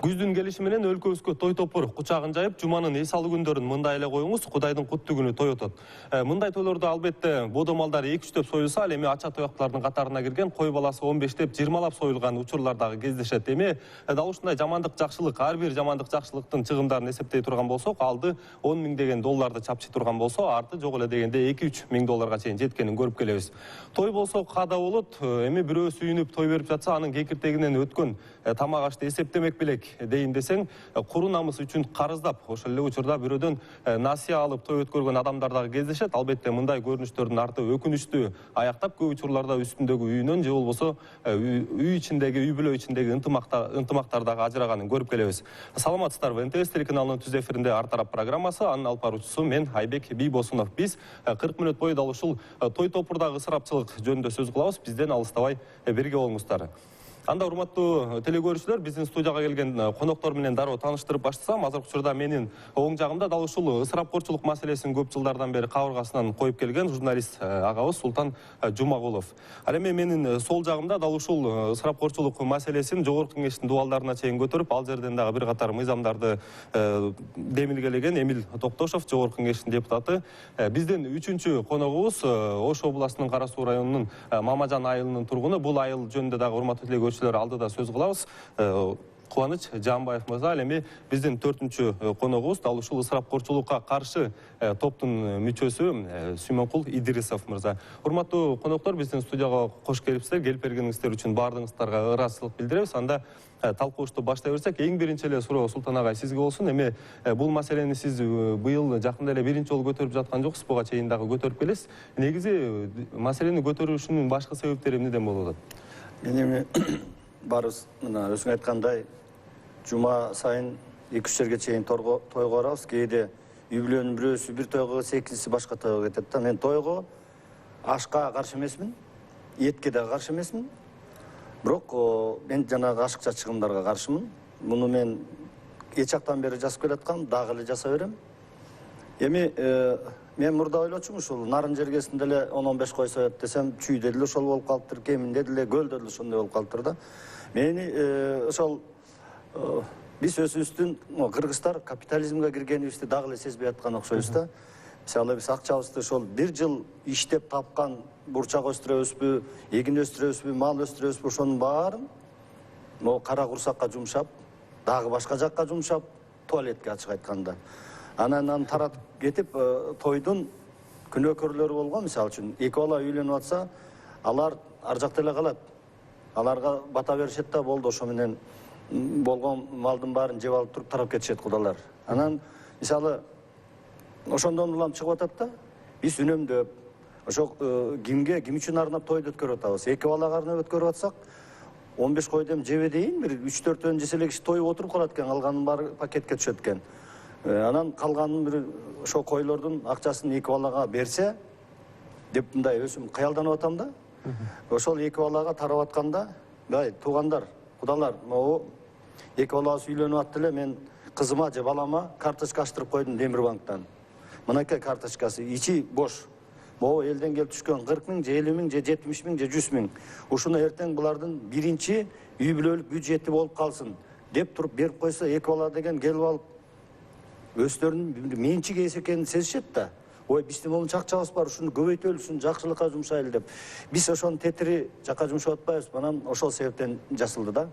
Күздүн келиши менен өлкөбүзгө той топур кучагын жайып, жуманын эс алуу күндөрүн мындай эле коюңуз, Кудайдын куттуу күнү той өтөт. Мындай тойлордо албетте бодо малдар 2-3 союлса, ал эми ача тояктардын катарына кирген кой баласы 15 20 союлган учурлар дагы кездешет. Эми дал ушундай жамандык жакшылык, ар бир жамандык жакшылыктын чыгымдарын эсептей турган болсок, алды 10 000 деген долларды чапчы турган болсо, арты жок эле дегенде 2-3 000 долларга чейин жеткенин көрүп келебиз. Той болсо када болот, эми бирөө сүйүнүп той берип жатса, анын кекиртегинен өткөн тамак ашты эсептемек белек дейин десең, куру намыс үчүн карыздап, ошол эле учурда бирөөдөн насыя алып той өткөргөн адамдар дагы кездешет. Албетте мындай көрүнүштөрдүн арты өкүнүчтүү аяктап, көп учурларда үстүндөгү үйүнөн же болбосо үй ичиндеги, үй бүлө ичиндеги ынтымактар дагы ажыраганын көрүп келебиз. Саламатсыздарбы? НТС телеканалынын түз эфиринде Ар тарап программасы, анын алып баруучусу мен Айбек Бийбосунов. Биз 40 мүнөт бою дал ушул той топурдагы ысырапчылык жөнүндө сөз кылабыз. Бизден алыстабай бирге болуңуздар. Анда урматтуу телекөрүүчүлөр, биздин студияга келген коноктор менен дароо тааныштырып баштасам, азыркы учурда менин оң жагымда дал ушул ысырапкорчулук маселесин көп жылдардан бери кабыргасынан коюп келген журналист агабыз Султан Жумагулов. Ал эми менин сол жагымда дал ушул ысырапкорчулук маселесин жогорку кеңештин дубалдарына чейин көтөрүп, ал жерден дагы бир катар мыйзамдарды демилгелеген Эмил Токтошов, жогорку кеңештин депутаты. Биздин 3-чү коногубуз Ош областынын Кара Суу районунун Мамажан айылынын тургуну. Бул айыл жөнүндө дагы урматтуу алдыда сөз кылабыз. Кубаныч Жамбаев мырза. Ал эми биздин 4-чү коногубуз дал ушул ысырапкорчулукка каршы топтун мүчөсү Сүймөнкул Идрисов мырза. Урматтуу коноктор, биздин студияга кош келипсиздер. Келип бергениңиздер үчүн баардыгыңыздарга ыраазычылык билдиребиз. Анда талкуучту баштай берсек, эң биринчи эле суроо Султан агай сизге болсун. Эми бул маселени сиз быйыл жакында эле биринчи жолу көтөрүп жаткан жоксуз, буга чейин дагы көтөрүп келесиз. Негизи маселени көтөрүшүнүн башкы себептери эмнеден болуп атат? Эми барыбыз мына өзүң айткандай, жума сайын 2-3 жерге чейин тойго барабыз. Кээде үй бүлөнүн бирөөсү бир тойго, экинчиси башка тойго кетет да. Мен тойго, ашка каршы эмесмин, этке да каршы эмесмин. Бирок мен жанагы ашыкча чыгымдарга каршымын. Муну мен эч жактан бери жасап келаткам, дагы эле жасап берем. Эми мен мурда ойлочумун, ушул нарын жергесинде эле 10-15 кой соет десем, чүйдө деле ошол болуп калыптыр, кеминде деле көлдө деле ошондой болуп калыптыр да. Мени ошол биз өзүбүздүн кыргыздар капитализмге киргенибизди дагы эле сезбей аткан окшойбуз да. Мисалы биз акчабызды ошол бир жыл иштеп тапкан бурчак өстүрөбүзбү, эгин өстүрөбүзбү, мал өстүрөбүзбү, ошонун баарын могу кара курсакка жумшап, дагы башка жакка жумшап, туалетке ачык айтканда. Анан таратып кетип, тойдун күнөөкөрлөрү болгон. Мисалы үчүн, эки бала үйлөнүп атса, алар ар жакта эле калат. Аларга бата беришет да, болду, ошо менен болгон малдын баарын жеп алып туруп тарап кетишет кудалар. Анан мисалы ошондон улам чыгып атат да, биз үнөмдөп, ошо ким үчүн арнап тойду өткөрүп атабыз. Эки балага арнап өткөрүп атсак, 15 койдон жебе дейин, бир 3-4 жесе эле киши тоюп отуруп калат экен, калганын баары пакетке түшөт экен. Анан калганын бир ошо койлордун акчасын эки балага берсе, деп мындай өзүм кыялданып атам да. Ошол эки балага тарап атканда, бай туугандар, кудалар, могу эки балабыз үйлөнүп атты эле, мен кызыма же балама карточка аштырып койдум Демирбанктан. Мынакей карточкасы, ичи бош. Могу элден келип түшкөн 40 000 же 50 000 же 70 000 же 100 000. Ушуну эртең булардын биринчи үй бүлөлүк бюджети болуп калсын деп туруп берип койсо, эки бала деген келип алып өздөрүнүн менчик эс экенин сезишет да. Ой, биздин момунча акчабыз бар, ушуну көбөйтөлү, ушуну жакшылыкка жумшайлы деп. Биз ошону тетири жакка жумшап атпайбыз, анан ошол себептен жасалды да.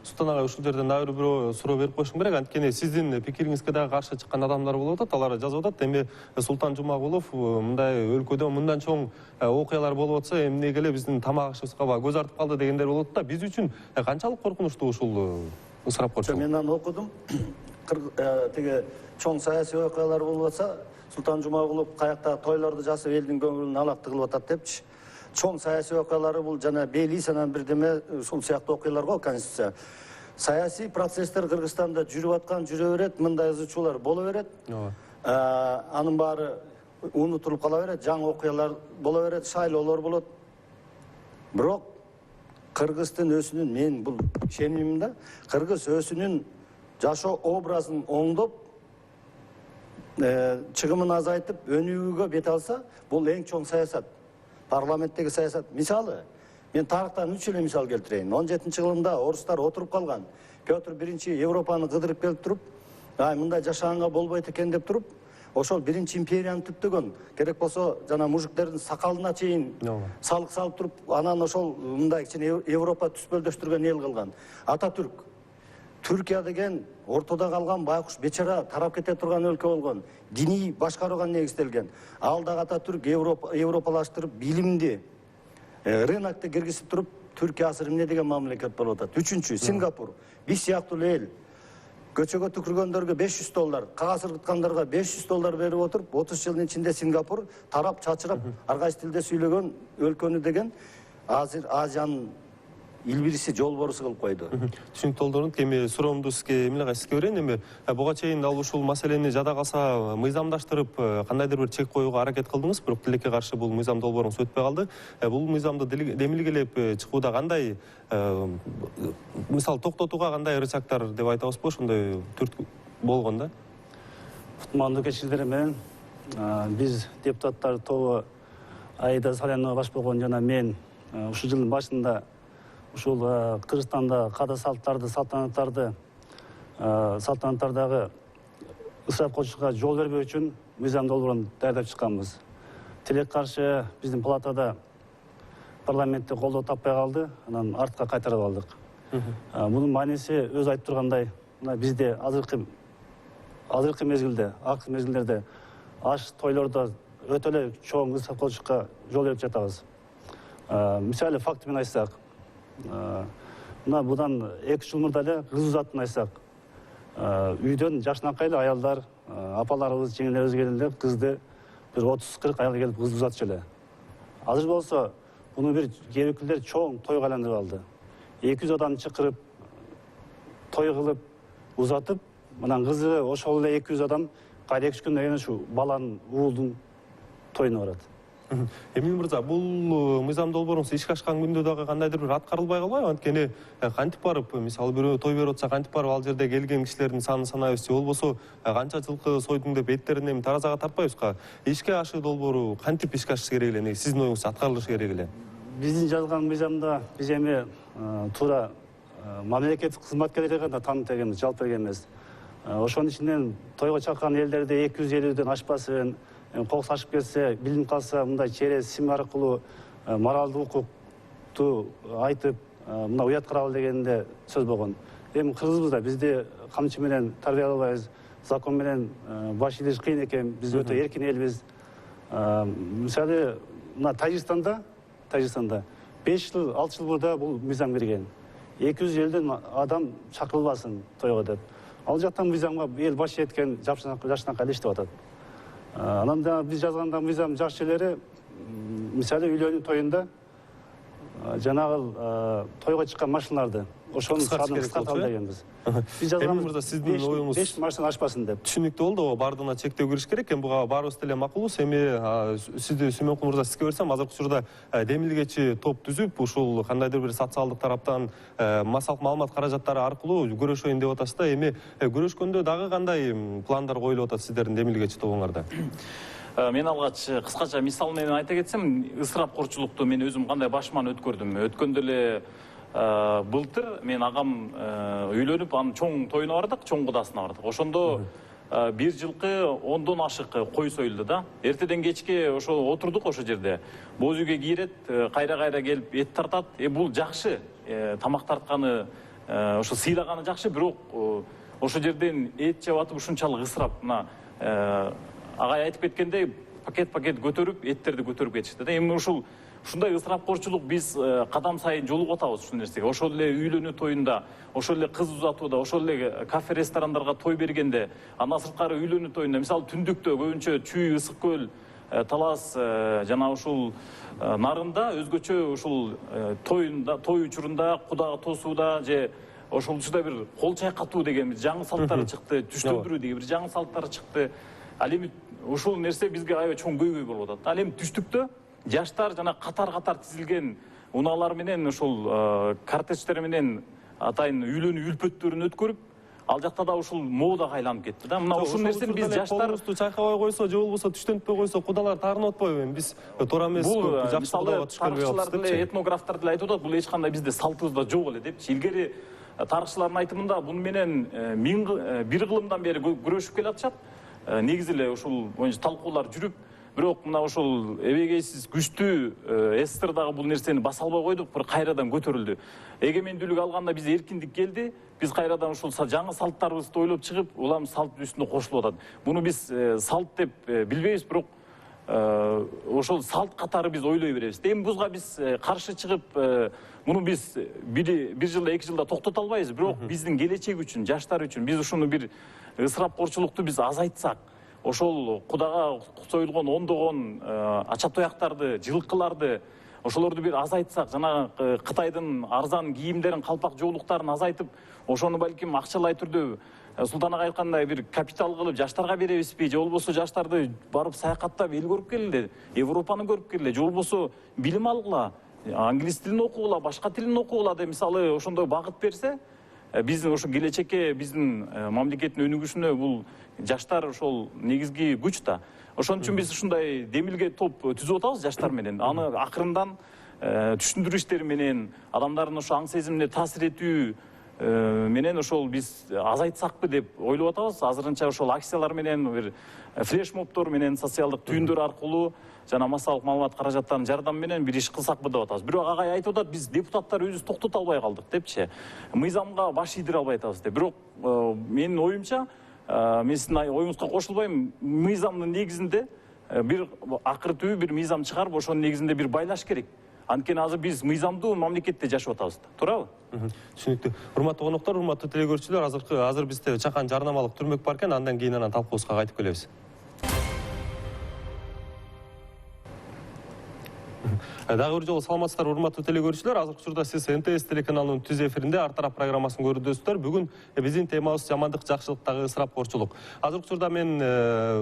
Султан агай, ушул жерден дагы бирөө суроо берип коюшум керек. Анткени сиздин пикириңизге дагы каршы чыккан адамдар болуп атат, алар жазып атат. Эми Султан Жумагулов, мындай өлкөдө мындан чоң окуялар болуп атса, эмнеге эле биздин тамак ашыбызга көз артып калды дегендер болот да. Биз үчүн канчалык коркунучтуу ушул ысырапкорчулук? Мен аны окудум. Теге чоң саясий окуялар болуп атса, Султан Жумагулов каякта тойлорду жасап элдин көңүлүн алакты кылып атат депчи. Чоң саясий окуялары бул жана Белиз анан бирдеме ушул сыяктуу окуялар го, конституция. Саясий процесстер Кыргызстанда жүрүп аткан, жүрө берет, мындай ызычуулар боло берет. Анын баары унутулуп кала берет, жаңы окуялар боло берет, шайлоолор болот. Бирок кыргыздын өзүнүн, мен бул ишенимим да, кыргыз өзүнүн жашоо образын оңдоп, чыгымын азайтып, өнүгүүгө бет алса, бул эң чоң саясат. Парламенттеги саясат. Мисалы, мен тарыхтан 3 эле мисал келтирейин. 17-жылында орустар отуруп калган. Петр биринчи Европаны кыдырып келип туруп, ай мындай жашаганга болбойт экен деп туруп, ошол биринчи империяны түптөгөн. Керек болсо жана мужиктердин сакалына чейин салык салып туруп, анан ошол мындай кичине Европа түспөлдөштүргөн эл кылган. Ататүрк Түркия деген ортодо калган байкуш бечара тарап кете турган өлкө болгон. Диний башкарууга негизделген. Ал дагы Ататүрк европалаштырып, билимди, рынокты киргизип туруп, Түркия азыр эмне деген мамлекет болуп атат. Үчүнчү Сингапур. Биз сыяктуу эл көчөгө түкүргөндөргө $500, кагаз ыргыткандарга $500 берип отуруп, 30 жылдын ичинде Сингапур тарап чачырап, ар кайсы тилде сүйлөгөн өлкөнү деген азыр Азиянын илбириси жолборусу кылып койду. Түшүнүктүү болдуңуз. Эми суроомду сизге эмне сизге берейин. Эми буга чейин ал ушул маселени жада калса мыйзамдаштырып, кандайдыр бир чек коюуга аракет кылдыңыз, бирок тилекке каршы бул мыйзам долбооруңуз өтпөй калды. Бул мыйзамды демилгелеп чыгууда кандай, мисалы токтотууга кандай рычагдар деп айтабызбы, ошондой түрткү болгон да? Кутмандуу кечирлер менен биз депутаттар тобу Аида Салянова баш болгон жана мен ушул жылдын башында ушул Кыргызстанда када салтанаттардагы ысырапчылыкка жол бербөө үчүн мыйзам долбоорун даярдап чыкканбыз. Тилекке каршы биздин палатада парламентте колдоо таппай калды, анан артка кайтарып алдык. Мунун мааниси өзү айтып тургандай, мына бизде азыркы мезгилде, акыркы мезгилдерде аш тойлордо өтө эле чоң ысырапчылыкка жол берип жатабыз. Мисалы факт менен айтсак, мына будан 2 жыл мурда эле кыз узатын айтсак, үйдөн жашынакай эле аялдар, апаларыбыз, жеңелерибиз келип кызды бир 30-40 аял келип кыз узатчу эле. Азыр болсо муну бир кээ өкүлдөр чоң тойго айландырып алды. 200 адам чакырып той кылып узатып, мына кызы ошол эле 200 адам кайра 2 күндөн кийин ушу баланын уулдун тоюна барат. Эмин мырза, бул мыйзам долбооруңуз ишке ашкан күндө дагы кандайдыр бир аткарылбай калбайбы? Анткени кантип барып, мисалы бирөө той берип атса, кантип барып ал жерде келген кишилердин санын санайбыз же болбосо канча жылкы сойдуң деп эттерин эми таразага тартпайбызга? Ишке ашуу долбоору кантип ишке ашыш керек эле? Негизи сиздин оюңузча аткарылышы керек эле? Биздин жазган мыйзамда биз эми туура мамлекеттик кызматкерлерге гана таанып берген, жалпы берген эмес. Ошонун ичинен тойго чакырган элдерди 250ден ашпасын, кокус ашып кетсе, билинип калса, мындай через сим аркылуу моралдуу укукту айтып, мына уят карабыл дегенде сөз болгон. Эми кыргызбыз да, бизди камчы менен тарбиялабайбыз, закон менен баш ийдиш кыйын экен, биз өтө эркин элбиз. Мисалы, мына Тажикстанда 5 жыл, 6 жыл мурда бул мыйзам кирген. 250ден адам чакырылбасын тойго деп. Ал жактан мыйзамга эл баш эткен жашынакай иштеп атат. Анан да биз жазганда мыйзам жаш элери, мисалы үйлөнүү тоюнда жанагы тойго чыккан машиналарды ошонун санын кыскарталы дегенбиз. Биз жазганбыз сиздин оюңуз 5 машина ашпасын деп. Түшүнүктүү болду, бардыгына чектөө кириш керек экен. Буга баарыбыз деле макулбуз. Эми сизди Сүймөнкул мырза сизге берсем, азыркы учурда демилгечи топ түзүп, ушул кандайдыр бир социалдык тараптан маалымат каражаттары аркылуу көрөшөйүн деп атасыз да. Эми көрөшкөндө дагы кандай пландар коюлуп атат сиздердин демилгечи тобуңарда? Мен алгач кыскача мисал менен айта кетсем, ысырапкорчулукту мен өзүм кандай башыман өткөрдүм. Өткөндө эле былтыр мен агам үйлөнүп, анын чоң тоюна бардык, чоң кудасына бардык. Ошондо бир жылкы 10дон ашык кой союлду да. Эртеден кечке ошо отурдук ошо жерде. Боз үйгө кирет, кайра келип эт тартат. Бул жакшы. Тамак тартканы, ошо сыйлаганы жакшы, бирок ошо жерден эт жеп атып ушунчалык ысырап, мына агай айтып кеткендей, пакет көтөрүп, эттерди көтөрүп кетишти да. Эми ушундай ысырапкорчулук биз кадам сайын жолугуп атабыз ушул нерсеге. Ошол эле үйлөнүү тоюнда, ошол эле кыз узатууда, ошол эле кафе ресторандарга той бергенде, андан сырткары үйлөнүү тоюнда, мисалы түндүктө көбүнчө Чүй, Ысык көл, Талас жана ушул нарында өзгөчө ушул тоюнда, той учурунда кудага тосууда же ошол учурда бир кол чайкатуу деген жаңы салттар чыкты, түштөлдүрүү деген бир жаңы салттар чыкты. Ал эми ушул нерсе бизге аябай чоң көйгөй болуп атат. Ал эми түштүктө жаштар жана катар тизилген унаалар менен ушул кортеждер менен атайын үйлөнүү үлпөттөрүн өткөрүп, ал жакта да ушул модага айланып кетти да. Мына ушул нерсени биз жаштар чайкабай койсо же болбосо түштөнтпөй койсо кудалар таарынып атпайбы? Эми биз туура эмес жакшы кудаларга түшкөрбөй атабыз депчи. этнографтар деле айтып атат, бул эч кандай бизде салтыбызда жок эле депчи. Илгери тарыхчылардын айтымында буну менен бир кылымдан бери күрөшүп келатышат. Негизи эле ушул боюнча талкуулар жүрүп, бирок мына ошол эбегейсиз күчтүү СССР дагы бул нерсени баса албай койдук, бир кайрадан көтөрүлдү. Эгемендүүлүк алганда бизде эркиндик келди. Биз кайрадан ушул жаңы салттарыбызды ойлоп чыгып, улам салт үстүнө кошулуп атат. Буну биз салт деп билбейбиз, бирок ошол салт катары биз ойлой беребиз. Эми бузга биз каршы чыгып, муну биз бир жылда, 2 жылда токтото албайбыз, бирок биздин келечек үчүн, жаштар үчүн биз ушуну бир ысырапкорчулукту биз азайтсак, ошол кудага союлгон ондогон ача тояктарды, жылкыларды, ошолорду бир азайтсак, жана Кытайдын арзан кийимдерин, калпак жоолуктарын азайтып, ошону балким акчалай түрдө Султан ага айткандай бир капитал кылып жаштарга беребизби, же болбосо жаштарды барып саякаттап эл көрүп келгиле, Европаны көрүп келгиле, же болбосо билим алгыла, англис тилин окугула, башка тилин окугула деп мисалы ошондой багыт берсе, биздин ошо келечекке, биздин мамлекеттин өнүгүшүнө бул жаштар ошол негизги күч да. Ошон үчүн биз ушундай демилге топ түзүп атабыз жаштар менен. Аны акырындан түшүндүрүү иштери менен, адамдардын ошо аң сезимине таасир этүү менен ошол биз азайтсакпы деп ойлоп атабыз. Азырынча ошол акциялар менен, бир флешмобдор менен, социалдык түйүндөр аркылуу жана массалык маалымат каражаттарынын жардамы менен бир иш кылсакпы деп атабыз. Бирок агай айтып атат, биз депутаттар өзүбүз токтото албай калдык депчи. Мыйзамга баш ийдире албай атабыз деп. Бирок менин оюмча, мен сиздин оюңузга кошулбайм. Мыйзамдын негизинде бир акыр түбү бир мыйзам чыгарып, ошонун негизинде бир байлаш керек. Анткени азыр биз мыйзамдуу мамлекетте жашап атабыз. Туурабы? Түшүнүктүү. Урматтуу коноктор, урматтуу телекөрүүчүлөр, азыр бизде чакан жарнамалык түрмөк бар экен, андан кийин анан талкуубузга кайтып келебиз. Дагы бир жолу саламатсыздар, урматтуу телекөрүүчүлөр. Азыркы учурда сиз НТС телеканалынын түз эфиринде Ар тарап программасын көрүп. Бүгүн биздин темабыз жамандык, жакшылыктагы ысырапкорчулук. Азыркы учурда мен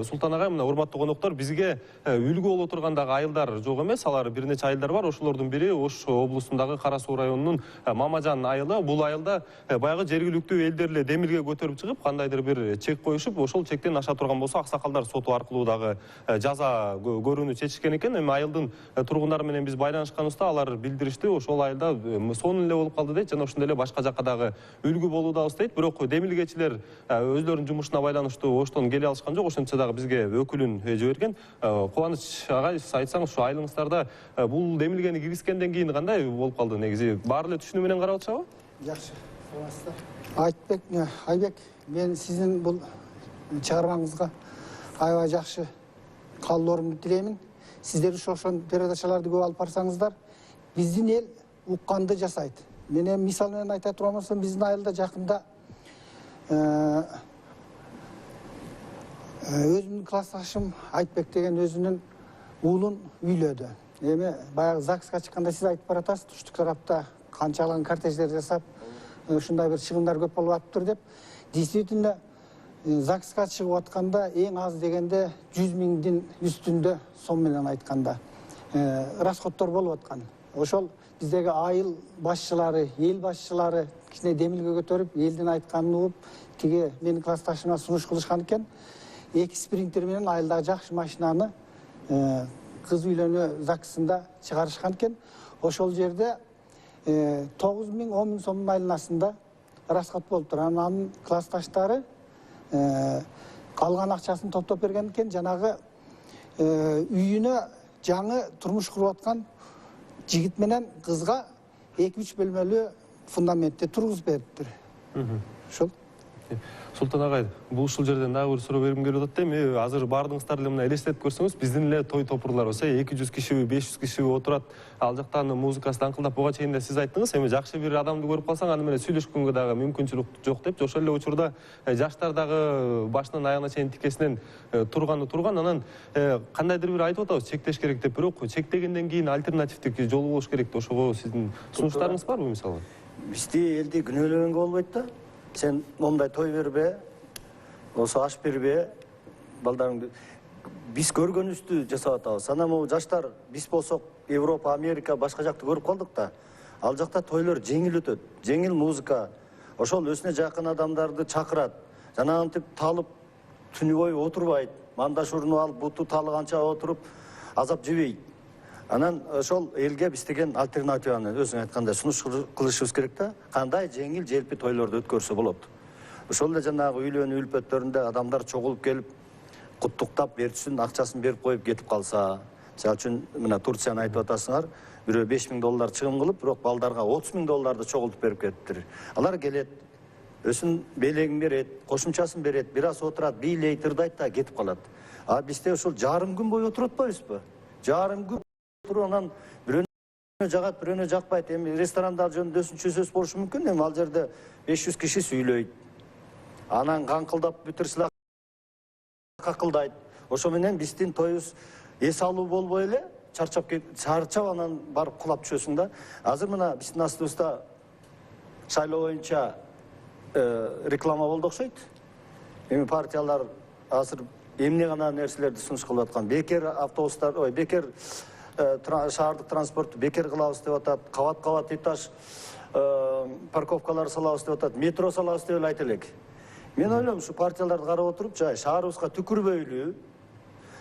Султан агай, мына урматтуу коноктор, бизге үлгү боло тургандагы айылдар жок эмес, алар бир нече айылдар бар. Ошолордун бири Ош облусундагы Кара Суу районунун Мамажан айылы. Бул айылда баягы жергиликтүү элдер эле демилге көтөрүп чыгып, кандайдыр бир чек коюшуп, ошол чектен аша турган болсо, аксакалдар соту аркылуу дагы жаза көрүүнү чечишкен экен. Эми айылдын тургундары менен биз байланышканыбызда алар билдиришти, ошол айылда сонун эле болуп калды дейт, жана ошондой эле башка жакка дагы үлгү болуудабыз дейт. Бирок демилгечилер өзлөрүнүн жумушуна байланыштуу Оштон келе алышкан жок, ошентсе дагы бизге өкүлүн жиберген. Кубаныч агай, айтсаңыз, ушу айылыңыздарда бул демилгени киргизгенден кийин кандай болуп калды? Негизи баары эле түшүнүү менен карап атышабы? Жакшы, саламатсыздар. Айбек, мен сиздин бул чыгармаңызга аябай жакшы каалоорумду тилеймин. Сиздер ошол передачаларды көп алып барсаңыздар, биздин эл укканды жасайт. Мен эми мисал менен айта турган болсом, биздин айылда жакында өзүмдүн классташым Айтбек деген өзүнүн уулун үйлөдү. Эми баягы ЗАГСка чыкканда сиз айтып баратасыз, туштук тарапта канчалаган кортеждер жасап, ушундай бир чыгымдар көп болуп атыптыр деп. Действительно, ЗАГСка чыгып атканда эң аз дегенде 100 миңдин үстүндө сом менен айтканда расходдор болуп аткан. Ошол биздеги айыл башчылары, эл башчылары кичине демилге көтөрүп, элдин айтканын угуп, тиги менин классташыма сунуш кылышкан экен. 2 спринтер менен айылдагы жакшы машинаны кыз үйлөнүү ЗАГСында чыгарышкан экен. Ошол жерде 9 миң, 10 миң сомдун айланасында расход болуптур. Анын классташтары калган акчасын топтоп берген экен. Жанагы үйүнө жаңы турмуш куруп аткан жигит менен кызга 2-3 бөлмөлүү фундаментти тургузуп бериптир. Ошол. Султан агай, бул ушул жерден дагы бир суроо бергим келип атат. Эми азыр баардыгыңыздар эле мына элестетип көрсөңүз, биздин эле той топурлар болсо 200 кишиби, 500 кишиби отурат, ал жактан музыкасы даңкылдап, буга чейин да сиз айттыңыз, эми жакшы бир адамды көрүп калсаң, аны менен сүйлөшкөнгө дагы мүмкүнчүлүк жок деп, ошол эле учурда жаштар дагы башынан аягына чейин тикесинен турган, анан кандайдыр бир айтып атабыз, чектеш керек деп, бирок чектегенден кийин альтернативдик жол болуш керек деп, ошого сиздин сунуштарыңыз барбы мисалы? Бизди элди күнөөлөгөнгө болбойт да. Сен момдай той бербе, болсо аш бербе, балдарыңды. Биз көргөнүбүздү жасап атабыз. Анан могу жаштар, биз болсок Европа, Америка, башка жакты көрүп калдык да. Ал жакта тойлор жеңил өтөт, жеңил музыка. Ошол өзүнө жакын адамдарды чакырат. Жана антип талып түнү бою отурбайт. Мандаш уруну алып, буту талыганча отуруп азап жебейт. Анан ошол элге биз деген альтернативаны өзүң айткандай сунуш кылышыбыз керек да. Кандай жеңил желпи тойлорду өткөрсө болот. Ошол эле жанагы үйлөнүү үлпөттөрүндө адамдар чогулуп келип куттуктап берчүсүн акчасын берип коюп кетип калса, мисалы үчүн мына Турцияны айтып атасыңар, бирөө $5.000 чыгым кылып, бирок балдарга $30.000 чогултуп берип кетиптир. Алар келет, өзүн белегин берет, кошумчасын берет, бир аз отурат, бийлейт, ырдайт да кетип калат. А бизде ошол жарым күн бою отуруп атпайбызбы? Жарым күн отуруп анан бирөөнө жагат, бирөөнө жакпайт. Эми ресторандар жөнүндө өзүнчө сөз болушу мүмкүн. Эми ал жерде 500 киши сүйлөйт. Анан каңкылдап бүтүр силак какылдайт. Ошо менен биздин тоюбуз эс алуу болбой эле чарчап анан барып кулап түшөсүң да. Азыр мына биздин астыбызда шайлоо боюнча реклама болду окшойт. Эми партиялар азыр эмне гана нерселерди сунуш кылып аткан. Бекер автобустар, бекер шаардык транспортту бекер кылабыз деп атат. Кабат-кабат этаж парковкалар салабыз деп атат. Метро салабыз деп эле айта элек. Мен ойлойм, ушу партияларды карап отуруп, шаарыбызга түкүрбөйлү,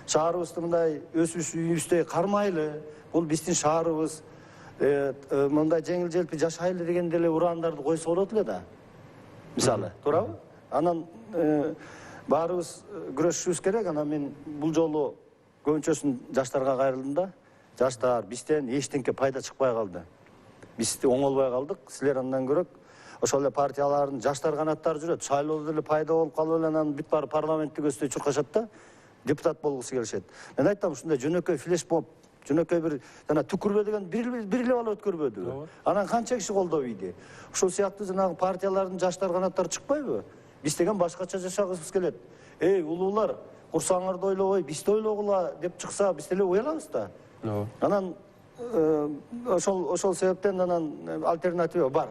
шаарыбызды мындай өсүш үйүбүздөй кармайлы, бул биздин шаарыбыз, мындай жеңил желпи жашайлы дегенде эле ураандарды койсо болот эле да. Мисалы, туурабы? Анан баарыбыз күрөшүшүбүз керек. Анан мен бул жолу көбүнчөсүн жаштарга кайрылдым да. Жаштар, бизден эчтеңке пайда чыкпай калды. Биз оңолбой калдык. Силер андан көрөк ошол эле партиялардын жаштар канаттары жүрөт. Шайлоодо эле пайда болуп калып эле анан бүт баары парламенттик өстөй чуркашат да, депутат болгусу келишет. Мен айтам, ушундай жөнөкөй флешмоб, жөнөкөй бир жана түкүрбө деген бир эле бала өткөрбөдү. Анан канча киши колдоп ийди. Ушул сыяктуу жанагы партиялардын жаштар канаттары чыкпайбы? Биз деген башкача жашагыбыз келет. Эй, улуулар, курсаңарды ойлобой, бизди ойлогула деп чыкса, биз деле уялабыз да. Анан ошол себептен анан альтернатива бар.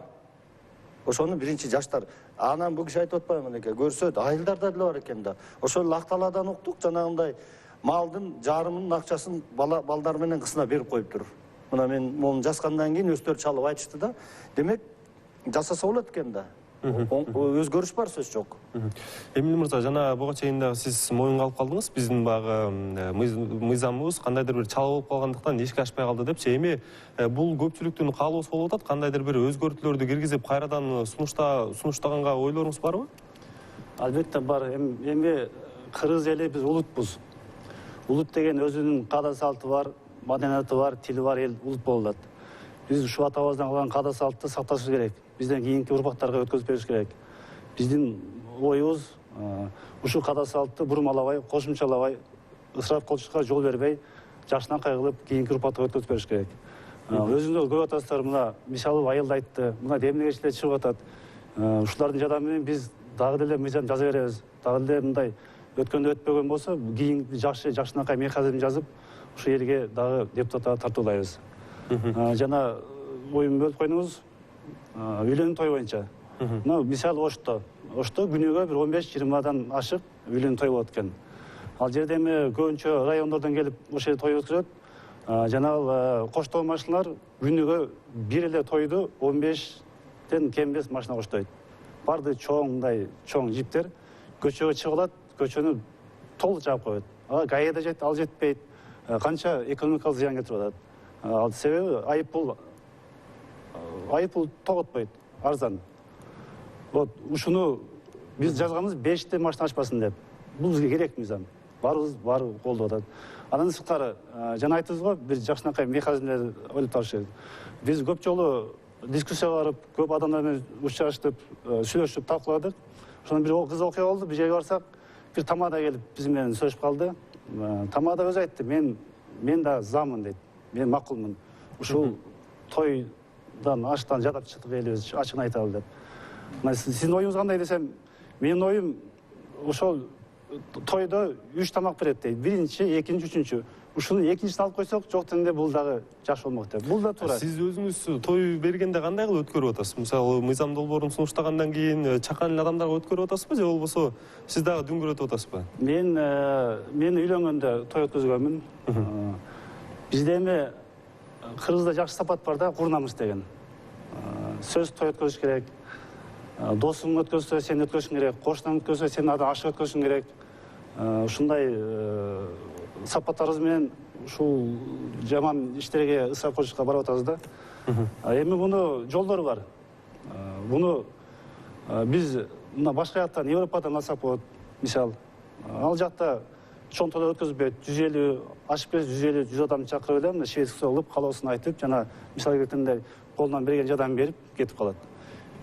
Ошону биринчи жаштар. Анан бул киши айтып атпайбы мынеке, көрсөт, айылдарда деле бар экен да. Ошол Акталадан уктук, жанагындай малдын жарымынын акчасын балдар менен кызына берип коюптур. Мына мен мону жазгандан кийин өздөрү чалып айтышты да. Демек, жасаса болот экен да. Өзгөрүш бар, сөз жок. Эмил мырза, жана буга чейин дагы сиз моюнга алып калдыңыз. Биздин багы мыйзамыбыз кандайдыр бир чала болуп калгандыктан ишке ашпай калды депчи. Эми бул көпчүлүктүн каалоосу болуп атат. Кандайдыр бир өзгөртүүлөрдү киргизип, кайрадан сунуштаганга ойлоруңуз барбы? Албетте бар. Эми кыргыз эли биз улутпуз. Улут деген өзүнүн каада салты бар, маданияты бар, тили бар эл улут болот. Биз ушу атабыздан калган каада салтты сакташыбыз керек. Бизден кийинки урпактарга өткөзүп бериш керек. Биздин оюбуз ушу каада салтты бурмалабай, кошумчалабай, ысырап кылышка жол бербей, жашынан кайгылып, кийинки урпакка өткөзүп бериш керек. Өзүңөр көрүп атасыздар, мына мисалы айылда айтты, мына демнегечилер чыгып атат. Ушулардын жардамы менен биз дагы деле мыйзам жаза беребиз. Дагы деле мындай өткөндө өтпөгөн болсо, кийинки жакшынакай механизм жазып, ушу элге дагы депутаттарды тартуулайбыз. Жана оюн бөлүп койдуңуз, үйлөнүү той боюнча. Мына мисалы Ошто күнүгө бир 15-20дан ашык үйлөнүү той болот экен. Ал жерде эми көбүнчө райондордон келип ошол жерде той өткөрөт. Жанагы коштоо машиналар күнүгө бир эле тойду 15тен кем эмес машина коштойт. Барды чоң жиптер көчөгө чыгып алат, көчөнү толук жаап коет. ГАИ да жетет, ал жетпейт. Канча экономикалык зыян келтирип атат. Ал себеби айыппул тоготпойт, арзан. Вот ушуну биз жазганбыз 5те машина ачпасын деп. Бул бизге керек мыйзам. Баары колдоп атат. Анан сырткары жана айттыңыз го, бир жакшынакай механизмдерди ойлоп табыш керек. Биз көп жолу дискуссияга барып, көп адамдар менен учурашып, сүйлөшүп, талкууладык. Ошондон бир кызык окуя болду. Бир жерге барсак, бир тамада келип биз менен сүйлөшүп калды. Тамада өзү айтты, мен да замын дейт. Мен макулмун. Ушул тойдан аштан жадап чыктык элибиз, ачыгын айталы деп. Сиздин оюңуз кандай десем, менин оюм ошол тойдо 3 тамак берет дейт. Биринчи, экинчи, үчүнчү. Ушуну экинчисин алып койсок, жок дегенде бул дагы жакшы болмок деп. Бул да туура. Сиз өзүңүз той бергенде кандай кылып өткөрүп атасыз? Мисалы, мыйзам долбоорун сунуштагандан кийин чакан эле адамдарга өткөрүп атасызбы же болбосо сиз дагы дүңгүрөтүп атасызбы? Мен үйлөнгөндө той өткөзгөнмүн. Бизде эми Кыргызда жакшы сапат бар да, курнамыз деген. Сөз той өткөзүш керек. Досуң өткөзсө, сен өткөзүшүң керек. Кошунан өткөзсө, сен ада ашык өткөзүшүң керек. Ушундай сапаттарыбыз менен ушул жаман иштерге ысырап кылышка барып атабыз да. Эми муну жолдору бар. Буну биз мына башка жактан Европадан алсак болот. Мисал, ал жакта чоң тойлор өткөзбөйт. 150 ашып кетсе 150-100 адам чакырып эле мына шведский кылып, каалоосун айтып, жана мисал келтиргенде колунан берген жардам берип кетип калат.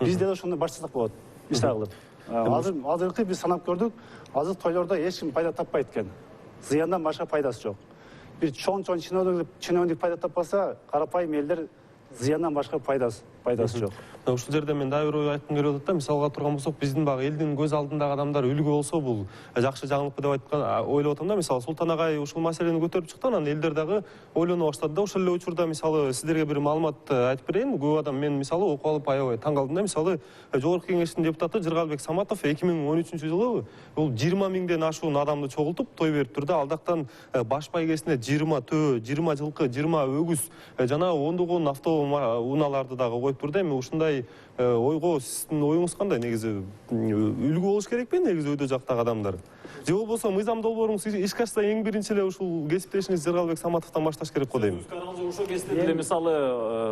Бизде да ошондой баштасак болот. Мисалы кылып. Азыркы биз санап көрдүк, азыр тойлордо эч ким пайда таппайт экен. Зыяндан башка пайдасы жок. Бир чоң чиновник пайда таппаса, карапайым элдер зыяндан башка пайдасы жок. Ушул жерде мен дагы бир ой айткым келип атат да, мисалга турган болсок, биздин багы элдин көз алдындагы адамдар үлгү болсо, бул жакшы жаңылык деп айткан ойлоп атам да. Мисалы Султан агай ушул маселени көтөрүп чыкты, анан элдер дагы ойлоно баштады да. Ошол эле учурда мисалы сиздерге бир маалымат айтып берейин. Көп адам мен мисалы окуп алып аябай таң калдым да. Мисалы Жогорку Кеңештин депутаты Жыргалбек Саматов 2013-жылы бул 20 миңден ашуун адамды чогултуп той берип турду. Алдактан баш байгесине 20 төө, 20 жылкы, 20 өгүз жана ондогон автоунааларды дагы коюп турду. Эми ушундай ойго сиздин оюңуз кандай? Негизи үлгү болуш керекпи негизи өйдө жактагы адамдар? Же болбосо мыйзам долбооруңуз ишке ашса эң биринчи эле ушул кесиптешиңиз Жыргалбек Саматовдон башташ керек го дейм. Ошол кезде деле мисалы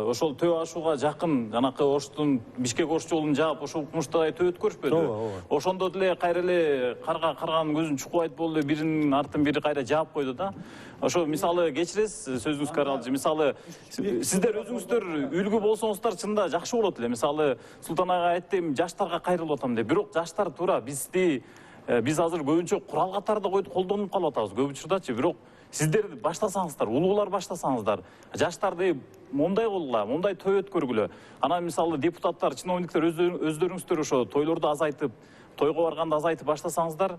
ошол төө ашууга жакын жанакы Оштун Бишкек Ош жолун жаап ошол Кумуштагы төө өткөрүшпөдү. Ошондо деле кайра эле карганын көзүн чукуп айтып болду, биринин артын бири кайра жаап койду да. Ошо мисалы кечиресиз сөзүңүзгө аралжы. Мисалы сиздер өзүңүздөр үлгү болсоңуздар чында жакшы болот эле. Мисалы Султан ага айтты, жаштарга кайрылып атам деп. Бирок жаштар туура биз азыр көбүнчө курал катарда колдонуп калып атабыз көп учурдачы. Бирок сиздер баштасаңыздар, улуулар баштасаңыздар, жаштарды мондай кылгыла, мондай той өткөргүлө. Анан мисалы депутаттар, чиновниктер өздөрүңүздөр ошо тойлорду азайтып, тойго барганда азайтып баштасаңыздар,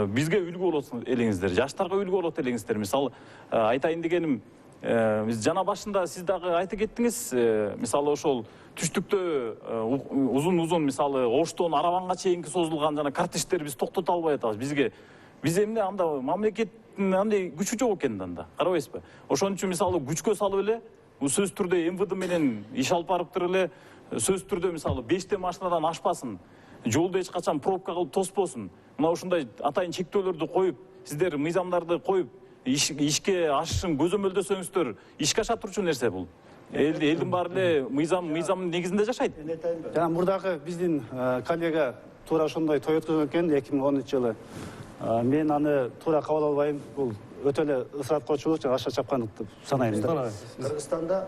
бизге үлгү болот элеңиздер, жаштарга үлгү болот элеңиздер. Мисалы айтайын дегеним, жана башында сиз дагы айтып кеттиңиз, мисалы ошол түштүктө узун мисалы Оштон Арабанга чейинки созулган жана кортеждерди биз токтото албай атабыз. Биз эмне анда мамлекеттин андай күчү жок экен анда, карабайсызбы? Ошон үчүн мисалы күчкө салып эле, сөзсүз түрдө МВД менен иш алып барып туруп эле, сөзсүз түрдө мисалы 5 машинадан ашпасын, жолду эч качан пробка кылып тоспосун. Мына ушундай атайын чектөөлөрдү коюп, сиздер мыйзамдарды коюп, ишке ашышын көзөмөлдөсөңүздөр, ишке аша турчу нерсе бул. Элдин баары эле мыйзамдын негизинде жашайт. Жана мурдагы биздин коллега туура ошондой той өткөргөн экен 2013-жылы. Мен аны туура кабыл албайм. Бул өтө эле ысырапчылык жана аша чапкандык деп санайм да. Кыргызстанда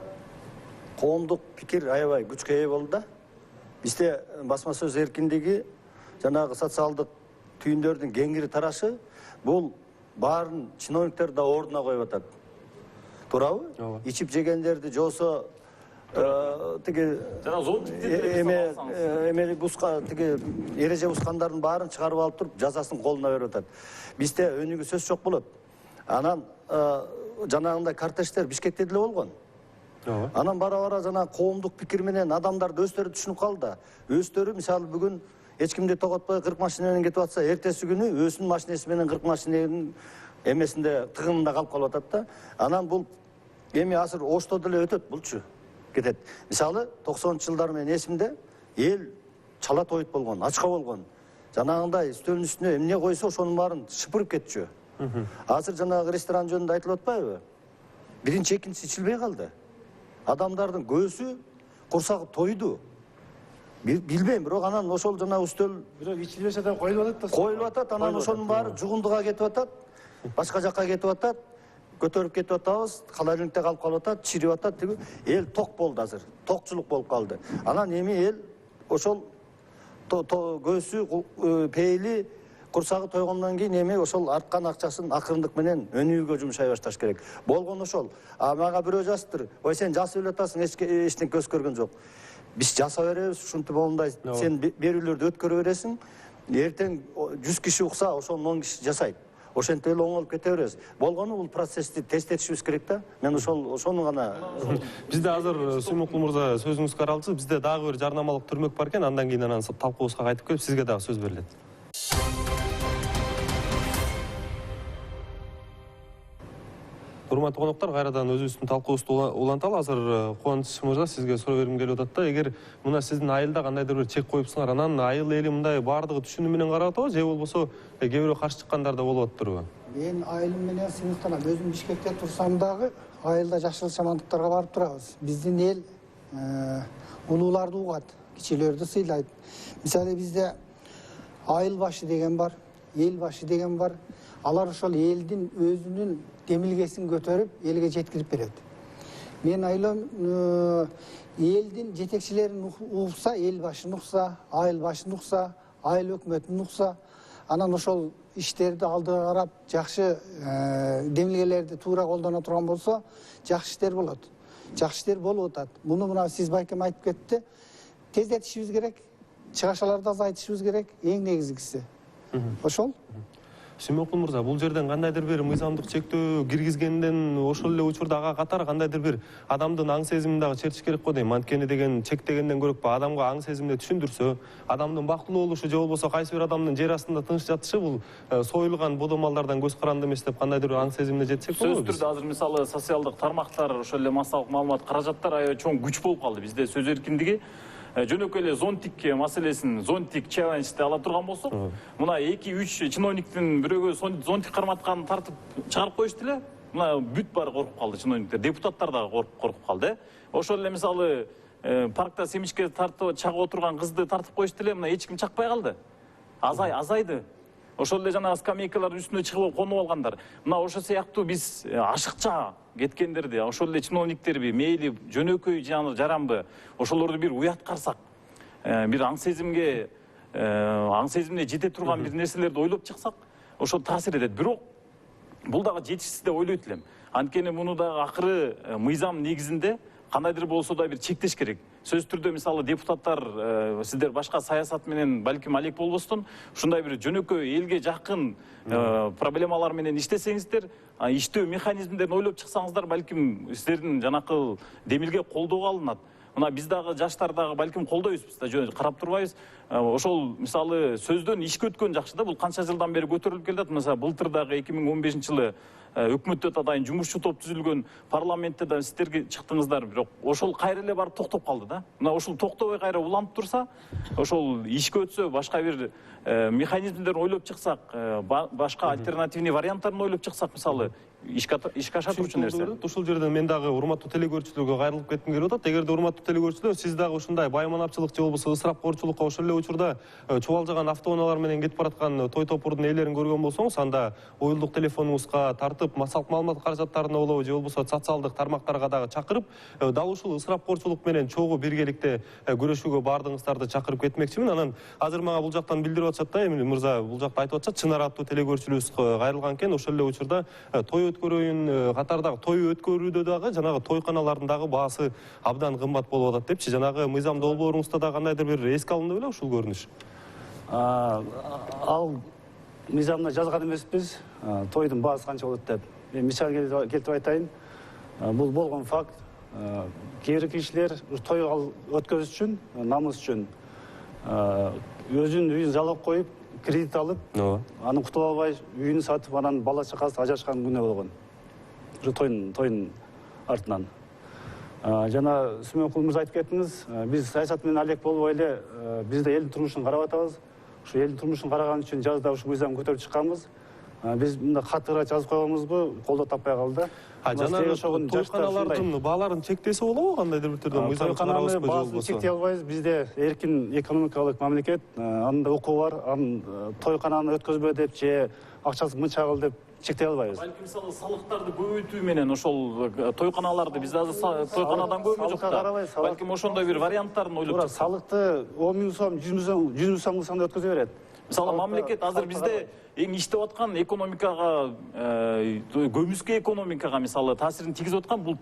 коомдук пикир аябай күчкө ээ болду да. Бизде басма сөз эркиндиги, жанагы социалдык түйүндөрдүн кеңири тарашы, бул баарын чиновниктер да ордуна коюп атат. Туурабы? Ичип жегендерди жосо тиги эме буска тиги эреже бускандардын баарын чыгарып алып туруп жазасын колуна берип атат. Бизде өнүгүү сөз жок болот. Анан жанагындай кортеждер Бишкекте деле болгон. Анан бара жана коомдук пикир менен адамдарды өздөрү түшүнүп калды. Өздөрү мисалы бүгүн эч кимди тоготпой 40 машина менен кетип атса, эртеси күнү өзүнүн машинеси менен 40 машинанын эмесинде тыгынында калып атат да. Анан бул эми азыр Ошто деле өтөт булчу. Кетет. Мисалы 90-жылдар менен эсимде эл чала тойт болгон, ачка болгон. Жанагындай үстөлдүн үстүнө эмне койсо ошонун баарын шыпырып кетчү. Азыр жанагы ресторан жөнүндө айтылып атпайбы? Биринчи, экинчиси ичилбей калды. Адамдардын көзү курсагы тойду. Билбейм, бирок анан ошол жана үстөл бирок ичилбесе да коюлуп атат да. Коюлуп атат, анан ошонун баары жугундуга кетип атат. Башка жакка кетип атат. Көтөрүп кетип атабыз, холодильникте калып атат, чирип атат деп эл ток болду азыр. Токчулук болуп калды. Анан эми эл ошол көзү пейли курсагы тойгондон кийин эми ошол арткан акчасын акырындык менен өнүүгө жумшай башташ керек. Болгон ошол. Мага бирөө жазыптыр. Ой, сен жасап эле атасың, эчтеке көз көргөн жок. Биз жаса беребиз, ушинтип мондай сен берүүлөрдү өткөрө бересиң. Эртең 100 киши укса, ошонун 10 киши жасайт. Ошентип эле оңолуп кете беребиз. Болгону бул процессти тесттетишибиз керек да. Мен ошону гана. Бизде азыр Сүймөнкул мырза сөзүңүзгө аралжы. Бизде дагы бир жарнамалык түрмөк бар экен. Андан кийин анан талкуубузга кайтып келип, сизге дагы сөз берилет. Урматтуу коноктор, кайрадан өзүбүздүн талкуубузду уланталы. Азыр Кубаныч мырза, сизге суроо бергим келип атат да. Эгер мына сиздин айылда кандайдыр бир чек коюпсуңар, анан айыл эли мындай баардыгы түшүнүү менен карап атабы, же болбосо кээ бирөө каршы чыккандар да болуп атыптырбы? Мен айылым менен сыймыктанам. Өзүм Бишкекте турсам дагы айылда жакшылык жамандыктарга барып турабыз. Биздин эл улууларды угат, кичилерди сыйлайт. Мисалы бизде айыл башы деген бар, эл башы деген бар. Алар ошол элдин өзүнүн демилгесин көтөрүп, элге жеткирип берет. Мен ойлойм, элдин жетекчилерин угса, эл башын укса, айыл башын укса, айыл өкмөтүн укса, анан ошол иштерди алдыга карап, жакшы демилгелерди туура колдоно турган болсо, жакшы иштер болот. Жакшы иштер болуп атат. Муну мына сиз байкем айтып кетти. Тездетишибиз керек, чыгашаларды азайтышыбыз керек, эң негизгиси. Ошол. Сүймөнкул мырза, бул жерден кандайдыр бир мыйзамдык чектөө киргизгенден ошол эле учурда ага катар кандайдыр бир адамдын аң сезимин дагы чертиш керек го дейм. Анткени деген чектегенден көрөкпү, адамга аң сезимди түшүндүрсө, адамдын бактылуу болушу же болбосо кайсы бир адамдын жер астында тыныч жатышы бул союлган бодомалдардан көз каранды эмес деп кандайдыр бир аң сезимине жетсек болобу? Сөзсүз түрдө азыр мисалы социалдык тармактар, ошол эле массалык маалымат каражаттар аябай чоң күч болуп калды. Бизде сөз эркиндиги жөнөкөй эле зонтик маселесин, зонтик челленджди ала турган болсок, мына 2-3 чиновниктин бирөөгө зонтик карматканын тартып чыгарып коюшту эле, мына бүт баары коркуп калды чиновниктер, депутаттар дагы коркуп калды. Ошол эле мисалы паркта семичке тартып чагып отурган кызды тартып коюшту эле, мына эч ким чакпай калды. Азайды. Ошол эле жанагы скамейкалардын үстүнө чыгып конуп алгандар. Мына ошо сыяктуу биз ашыкча кеткендерди, ошол эле чиновниктерби, мейли жөнөкөй жаранбы, ошолорду бир уяткарсак, бир аң сезимине жете турган бир нерселерди ойлоп чыксак, ошол таасир этет. Бирок бул дагы жетишсиз деп ойлойт элем. Анткени муну дагы акыры мыйзам негизинде кандайдыр болсо да бир чектеш керек. Сөз түрдө мисалы депутаттар, сиздер башка саясат менен балким алек болбостон, ушундай бир жөнөкөй элге жакын проблемалар менен иштесеңиздер, иштөө механизмдерин ойлоп чыксаңыздар, балким сиздердин жанакы демилге колдоого алынат. Мына биз дагы жаштар дагы балким колдойбуз, биз да карап турбайбыз. Ошол мисалы сөздөн ишке өткөн жакшы да, бул канча жылдан бери көтөрүлүп келет. Мисалы былтыр дагы 2015-жылы өкмөттө атайын жумушчу топ түзүлгөн, парламентте да сиздерге чыктыңыздар, бирок ошол кайра эле барып токтоп калды да. Мына ошол токтобой кайра уланып турса, ошол ишке өтсө, башка бир механизмдерин ойлоп чыксак, башка альтернативный варианттарын ойлоп чыксак, мисалы ишке аша турчу нерсе. Ушул жерден мен дагы урматтуу телекөрүүчүлөргө кайрылып кетким келип атат. Эгерде урматтуу телекөрүүчүлөр, сиз дагы ушундай байманапчылык же болбосо ысырапкорчулукка ошол эле учурда чубалжаган автоунаалар менен кетип бараткан той топурдун ээлерин көргөн болсоңуз, анда уюлдук телефонуңузга тартып, массалык маалымат каражаттарына болобу же болбосо социалдык тармактарга дагы чакырып, дал ушул ысырапкорчулук менен чогуу биргеликте көрүшүүгө баардыгыңыздарды чакырып кетмекчимин. Анан азыр мага бул жактан билдирип атышат да, Эмил мырза бул жакта айтып атышат, чынар аттуу телекөрүүчүлүбүз кайрылган экен. Ошол эле учурда той өткөрөйүн катардагы той өткөрүүдө дагы жанагы тойканалардын дагы баасы абдан кымбат болуп атат депчи. Жанагы мыйзам долбооруңузда да кандайдыр бир эске алынды беле ушул көрүнүш? Ал мыйзамда жазган эмеспиз, тойдун баасы канча болот деп. Мен мисал келтирип айтайын. Бул болгон факт. Кээ бир кишилер той өткөзүш үчүн, намыс үчүн өзүнүн үйүн залог коюп, кредит алып, анын кутула албай үйүн сатып, анан бала чакасы ажырашкан күнөө болгон. Тойдун артынан. Жана Сүймөнкул мырза айтып кеттиңиз, биз саясат менен алек болбой эле бизде элдин турмушун карап атабыз. Ушу элдин турмушун караган үчүн жазда ушу мыйзам көтөрүп чыкканбыз. Биз мында катыра жазып койгонбузбу, колдоо таппай калды. Жанагы тойканалардын бааларын чектесе болобу, кандайдыр бир түрдө мыйзам чыгарабызбы же болбосо? Баасын чектей албайбыз. Бизде эркин экономикалык мамлекет, анда укугу бар. Тойкананы өткөзбө деп же акчасы мынча кыл деп чектей албайбыз. Балким мисалы салыктарды көбөйтүү менен ошол тойканаларды бизде азыр тойканадан көбү жок да. Балким ошондой бир варианттарын ойлоп чыксак. Салыкты 10 миң сом, 100 миң сом кылсаң да өткөзө берет. Мисалы мамлекет азыр бизде эң иштеп аткан экономикага, көмүскө экономикага мисалы таасирин тийгизип аткан бул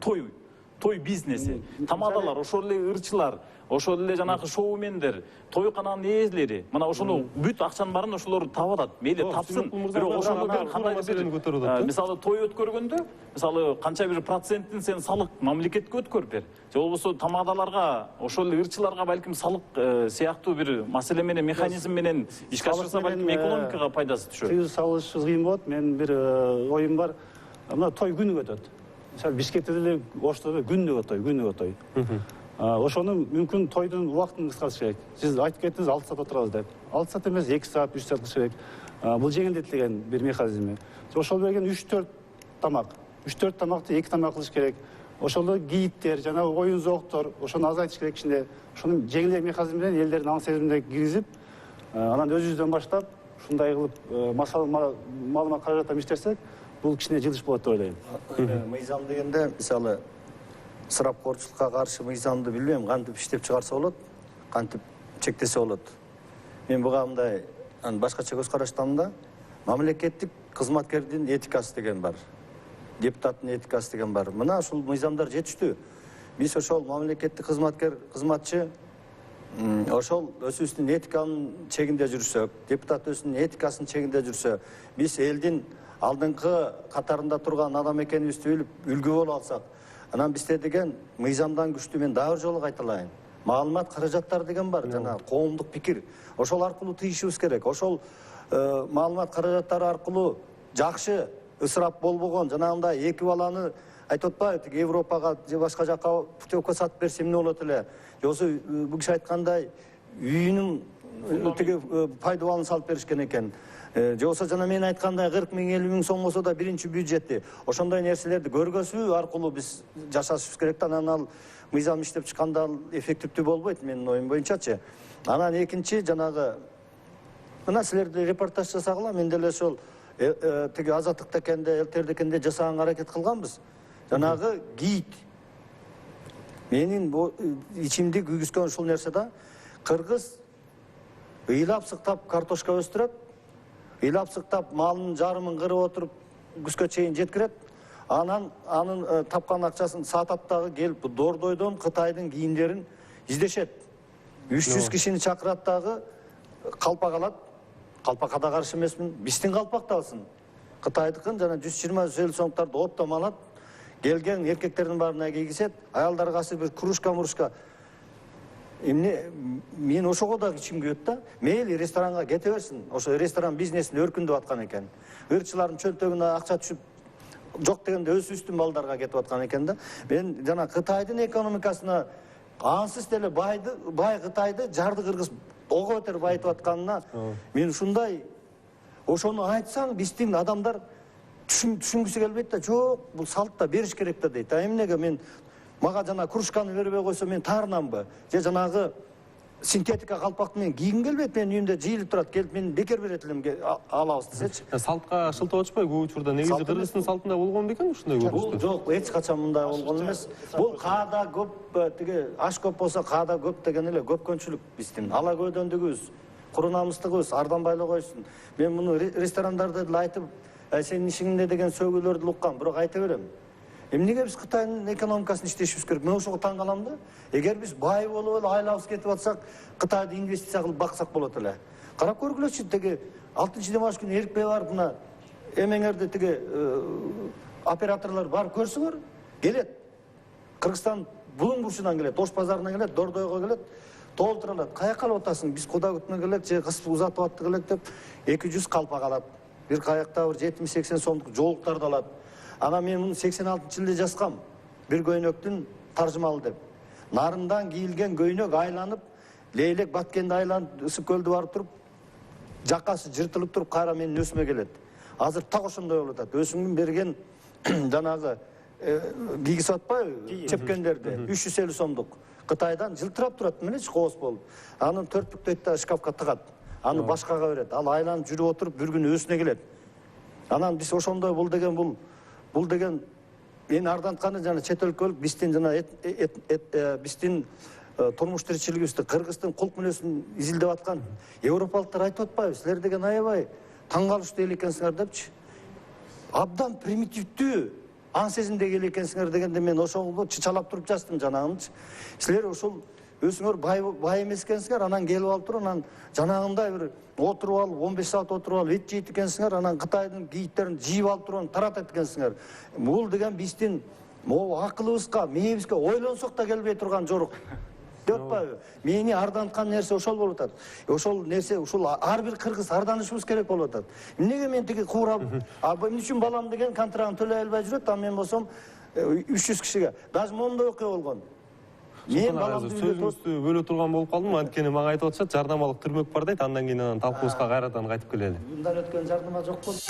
той бизнеси. Тамадалар, ошол эле ырчылар, ошол эле жанагы шоумендер, тойкананын ээлери. Мына ошону бүт акчанын баарын ошолор таап атат. Мейли тапсын, бирок ошону кандайдыр бир мисалы той өткөргөндө, мисалы канча бир процентин сен салык мамлекетке өткөрүп бер. Же болбосо тамадаларга, ошол эле ырчыларга балким салык сыяктуу бир маселе менен, механизм менен ишке ашырса, балким экономикага пайдасы түшөт. Тыюу салыш кыйын болот. Мен бир оюм бар. Мына той күнү өтөт. мисалы Бишкекте деле Ошто деле күнүгө той. Ошону мүмкүн тойдун убактын кыскартыш керек. Сиз айтып кеттиңиз 6 саат отурабыз деп. 6 саат эмес 2 саат, 3 саат кылыш керек. Бул жеңилдетилген бир механизм. Ошол берген 3-4 тамак. 3-4 тамакты 2 тамак кылыш керек. Ошолдо гидтер, жана оюн зооктор, ошону азайтыш керек ичинде. Ошонун жеңилдеген механизм менен элдердин аң сезимине киргизип, анан өзүбүздөн баштап ушундай кылып маалымат каражаттан иштесек, бул кичине жылыш болот деп ойлойм. Мыйзам дегенде мисалы ысырапкорчулукка каршы мыйзамды билбейм, кантип иштеп чыгарса болот, кантип чектесе болот. Мен буга мындай башкача көз караштамын да, мамлекеттик кызматкердин этикасы деген бар. Депутаттын этикасы деген бар. Мына ушул мыйзамдар жетиштүү. Биз ошол мамлекеттик кызматчы ошол өзүбүздүн этиканын чегинде жүрсөк, депутат өзүнүн этикасынын чегинде жүрсө, биз элдин алдыңкы катарында турган адам экенибизди билип, үлгү боло алсак, анан бизде деген мыйзамдан күчтүү, мен дагы бир жолу кайталайын. Маалымат каражаттары деген бар, жана коомдук пикир. Ошол аркылуу тыйышыбыз керек. Ошол маалымат каражаттары аркылуу жакшы ысырап болбогон, жанагындай эки баланы айтып атпайбы, тиги Европага же башка жакка путевка сатып берсе эмне болот эле? Жоксо бул киши айткандай үйүнүн тиги пайдаланын салып беришкен экен. Жоксо жана мен айткандай 40 000, 50 000 сом болсо да биринчи бюджети. Ошондой нерселерди көргөзүү аркылуу биз жашашыбыз керек да, анан ал мыйзам иштеп чыкканда ал эффективдүү болбойт, менин оюм боюнчачы. Анан экинчи жанагы мына силерде репортаж жасагыла, мен деле ошол тиги Азаттыкта экенде, Элтердикенде жасаганга аракет кылганбыз. Жанагы гид. Менин ичимди күйгүзгөн ушул нерсе да, кыргыз ыйлап сыктап картошка өстүрөт, ыйлап сыктап малынын жарымын кырып отуруп күзгө чейин жеткирет. Анан анын тапкан акчасын сатат дагы келип Дордойдон Кытайдын кийимдерин издешет. 300 кишини чакырат дагы калпак алат. Калпакка да каршы эмесмин. Биздин калпак да алсын. Кытайдыкын жана 120-150 сомдарды оптом алат. Келген эркектердин баарына кийгизет. Аялдарга касы бир кружка. Эмне мен ошого да ичим күйөт да. Мейли ресторанга кете берсин. Ошо ресторан бизнесин өркүндөп аткан экен. Ырчылардын чөнтөгүнө акча түшүп жок дегенде өзүбүздүн балдарга кетип аткан экен да. Мен жана Кытайдын экономикасына ансыз деле бай Кытайды жарды кыргыз ого бетер байытып атканына мен ушундай ошону айтсаң биздин адамдар түшүнгүсү келбейт да. Жок, бул салтта бериш керек да дейт. Эмнеге мен мага жана кружканы бербей койсо мен таарынамбы? Же жанагы синтетика калпакты мен кийгим келбейт, менин үйүмдө жыйылып турат, келип мен бекер берет элем алабыз десечи. Салтка шылтоо очпой көп учурда негизи кыргыздын салтында болгон бекен ушундай көрүнүштөр? Жок, эч качан мындай болгон эмес. Бул каада көп, тиги аш көп болсо каада көп деген эле көпкөнчүлүк биздин. Ала көйдөндүгүбүз, курунамыздыгыбыз арданбай эле койсун. Мен муну ресторандарды деле айтып, сенин ишиңде деген сөөгүлөрдү уккам, бирок айта берем. Эмнеге биз Кытайдын экономикасын иштешибиз керек? Мен ошого таң калам да. Эгер биз бай болуп эле айлабыз кетип атсак, Кытайды инвестиция кылып баксак болот эле. Карап көргүлөчү, тиги 6-Демаш күнү Эрикбей барып мына эмеңерди тиги операторлор барып көрсүңөр, келет. Кыргызстан булуң бурчунан келет, Ош базарынан келет, Дордойго келет, толтура алат. Каяка алып атасың? Биз куда күтүнө келет, же кыз узатып атты келет деп 200 калпак алат. Бир каякта бир 70-80 сомдук жоолуктарды алат. Ана мен муну 86-жылы жазгам. Бир көйнөктүн таржымалы деп. Нарындан кийилген көйнөк айланып, лейлек баткенде айланып, ысык көлдү барып туруп, жакасы жыртылып туруп, кайра менин өсүмө келет. Азыр так ошондой болуп атат. Өсүмдүн берген жанагы кийгизип атпайбы, чепкендерди 350 сомдук. Кытайдан жылтырап турат, эмнечи кооз болуп. Анын 4 бүктөйт да шкафка тыгат. Аны башкага берет. Ал айланып жүрүп отуруп, бир күнү өсүнө келет. Анан биз ошондой бул деген мен ардантканы жана чет өлкөлүк биздин жана биздин турмуш тиричилигибизди, Кыргыздын кулк мүнөзүн изилдеп аткан европалыктар айтып атпайбы? Силер деген аябай таң калыштуу эл экенсиңер депчи. Абдан примитивдүү аң сезимде эл экенсиңер дегенде мен ошону чычалап туруп жаздым жанагынчы. Силер ошол өзүңөр бай эмес экенсиңер, анан келип алып туруп, анан жанагындай бир отуруп алып, 15 саат отуруп алып, эт жейт экенсиңер, анан Кытайдын кийиттерин жийип алып туруп, таратат экенсиңер. Бул деген биздин акылыбызга, мээбизге ойлонсок да келбей турган жорук. Деп атпайбы? Мени арданткан нерсе ошол болуп атат. Ошол нерсе, ушул ар бир кыргыз арданышыбыз керек болуп атат. Эмнеге мен тиги куурап, эмне үчүн балам деген контрагын төлөй албай жүрөт, а мен болсом 300 кишиге. Даже момундай окуя болгон. Мен баламды сөзүңүздү бөлө турган болуп калдым, анткени мага айтып атышат, жарнамалык түрмөк бар дейт, андан кийин анан талкуубузга кайрадан кайтып келели. Мындан өткөн жардыма жок болду.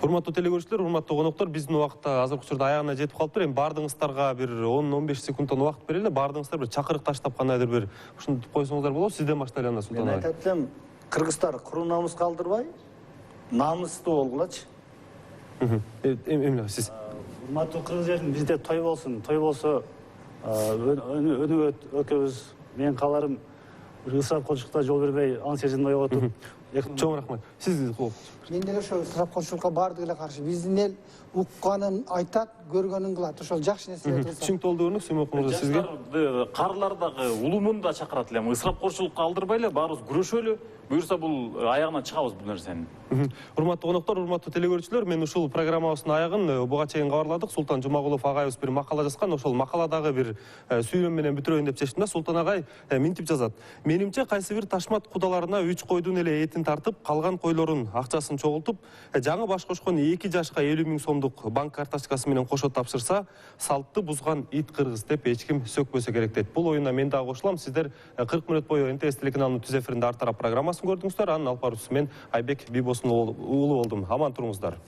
Урматтуу телекөрүүчүлөр, урматтуу коноктор, биздин убакытта азыркы учурда аягына жетип калыптыр. Эми баардыгыңыздарга бир 10-15 секундтан убакыт берели. Баардыгыңыздар бир чакырык таштап кандайдыр бир ушинтип койсоңуздар болот. Сизден баштайлы анда, Султан Мен агай. айтат элем, кыргыздар куру намыс калдырбай, намыстуу болгулачы. Эмне сиз? Урматтуу кыргыз элим, бизде той болсун. Той болсо өнүгөт экөөбүз. Мен кааларым бир ысырап кылчылыкка жол бербей, аң сезимди ойготуп. Чоң рахмат. Сиз Мен деле ошо ысырапкорчулукка баардыгы эле каршы. Биздин эл укканын айтат, көргөнүн кылат. Ошол жакшы нерселерди кылса. түшүнүктүү болду көрүнөк, Сүймөк мырза сизге. Жаштарды, карлар дагы улумун да чакырат элем. Ысырапкорчулукка алдырбай эле баарыбыз күрөшөлү. Буюрса бул аягына чыгабыз бул нерсени. Урматтуу коноктор, урматтуу телекөрүүчүлөр, мен ушул программабыздын аягын буга чейин кабарладык. Султан Жумагулов агайыбыз бир макала жазган. Ошол макаладагы бир сүйрөм менен бүтүрөйүн деп чечтим да. Султан агай минтип жазат. Менимче кайсы бир ташмат кудаларына 3 койдун эле этин тартып, калган койлорун акчасын чогултуп, жаңы баш кошкон 2 жашка 50 000 сомдук банк карточкасы менен кошо тапшырса, салтты бузган ит кыргыз деп эч ким сөкпөсө керек дейт. Бул оюна мен дагы кошулам. Сиздер 40 мүнөт бою НТС телеканалынын түз эфиринде ар тарап программасын көрдүңүздөр. Анын алып баруучусу мен Айбек Бибосун уулу болдум. Аман туруңуздар.